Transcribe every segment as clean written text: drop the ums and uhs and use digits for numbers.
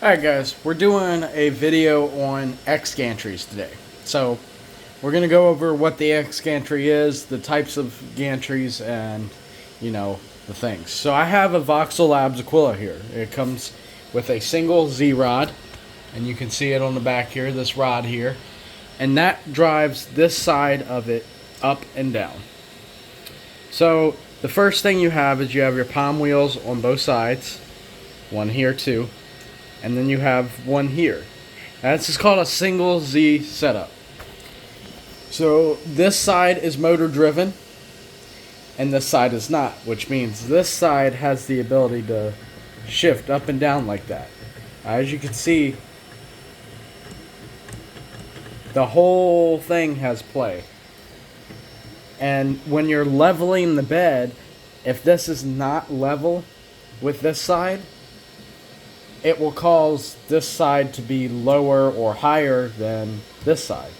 Alright guys, we're doing a video on X gantries today. So we're going to go over what the X gantry is, the types of gantries, and the things. So I have a Vauxhall Labs Aquila here. It comes with a single Z rod, and you can see it on the back here, this rod here, and that drives this side of it up and down. So the first thing you have is you have your palm wheels on both sides, one here too, and then you have one here. This is called a single Z setup. So this side is motor driven and this side is not, which means this side has the ability to shift up and down like that. As you can see, the whole thing has play. And when you're leveling the bed, if this is not level with this side, it will cause this side to be lower or higher than this side.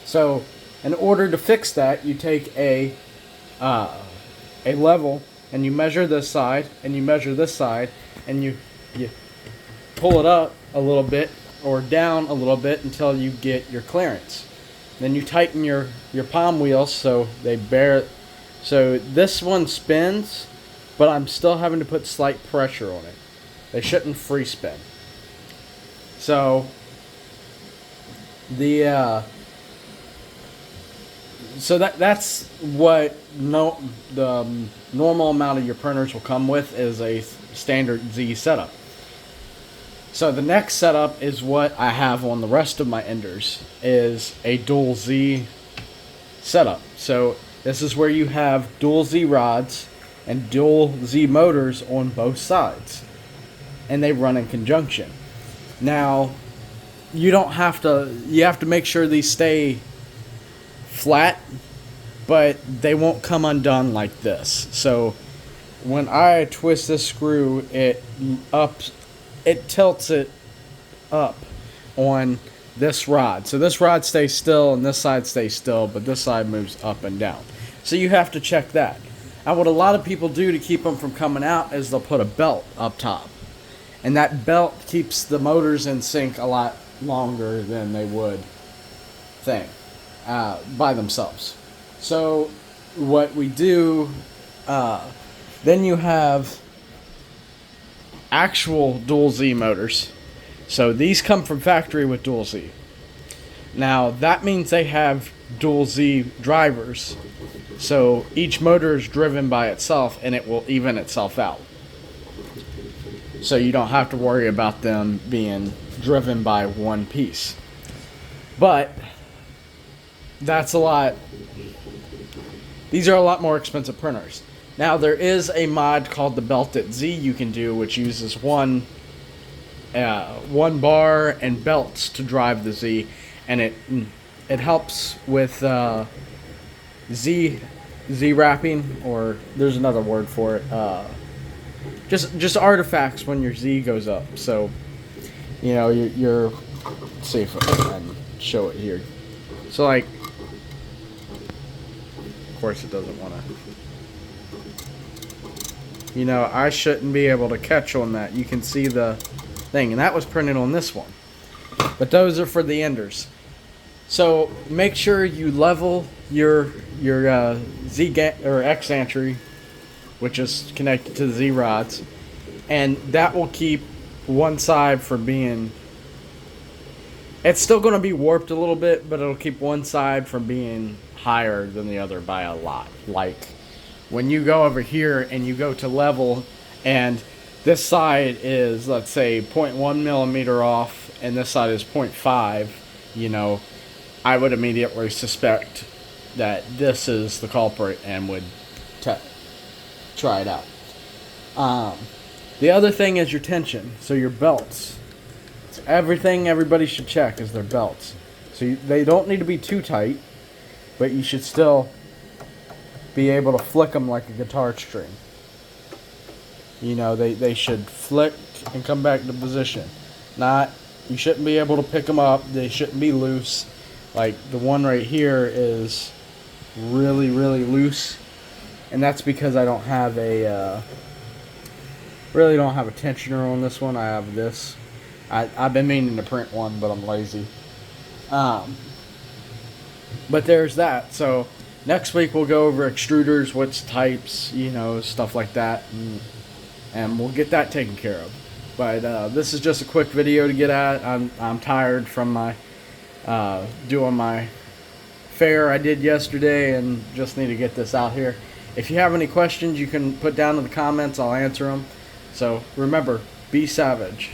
So in order to fix that, you take a level and you measure this side and you measure this side and you pull it up a little bit or down a little bit until you get your clearance. Then you tighten your palm wheels so they bear. So this one spins, but I'm still having to put slight pressure on it. They shouldn't free spin. So that's what the normal amount of your printers will come with is a standard Z setup. So the next setup is what I have on the rest of my Enders, is a dual Z setup. So this is where you have dual Z rods and dual Z motors on both sides, and they run in conjunction. Now, you have to make sure these stay flat, but they won't come undone like this. So when I twist this screw, it tilts it up on this rod. So this rod stays still and this side stays still, but this side moves up and down. So you have to check that. Now what a lot of people do to keep them from coming out is they'll put a belt up top. And that belt keeps the motors in sync a lot longer than they would by themselves. So what we do, then you have actual dual Z motors. So these come from factory with dual Z. Now that means they have dual Z drivers. So each motor is driven by itself and it will even itself out. So you don't have to worry about them being driven by one piece. But that's a lot. These are a lot more expensive printers. Now there is a mod called the Belted Z you can do, which uses one bar and belts to drive the Z, and it helps with Z wrapping, or there's another word for it. Just artifacts when your Z goes up. So you're safe and show it here. So like, of course it doesn't want to. I shouldn't be able to catch on that. You can see the thing, and that was printed on this one. But those are for the Enders. So make sure you level your X gantry, which is connected to the Z rods, and that will keep one side from being. It's still going to be warped a little bit, but it'll keep one side from being higher than the other by a lot. Like when you go over here and you go to level, and this side is, let's say, 0.1 millimeter off, and this side is 0.5, I would immediately suspect that this is the culprit and would try it out. The other thing is your tension, so your belts. It's everything everybody should check is their belts. So they don't need to be too tight, but you should still be able to flick them like a guitar string. They should flick and come back to position. You shouldn't be able to pick them up. They shouldn't be loose. Like the one right here is really, really loose, and that's because I don't have a really don't have a tensioner on this one. I have this. I've been meaning to print one, but I'm lazy. Um, but there's that. So next week we'll go over extruders, what's types, stuff like that, and we'll get that taken care of. But this is just a quick video to get at. I'm tired from my doing my fair I did yesterday, and just need to get this out here. If you have any questions, you can put down in the comments. I'll answer them. So remember, be savage.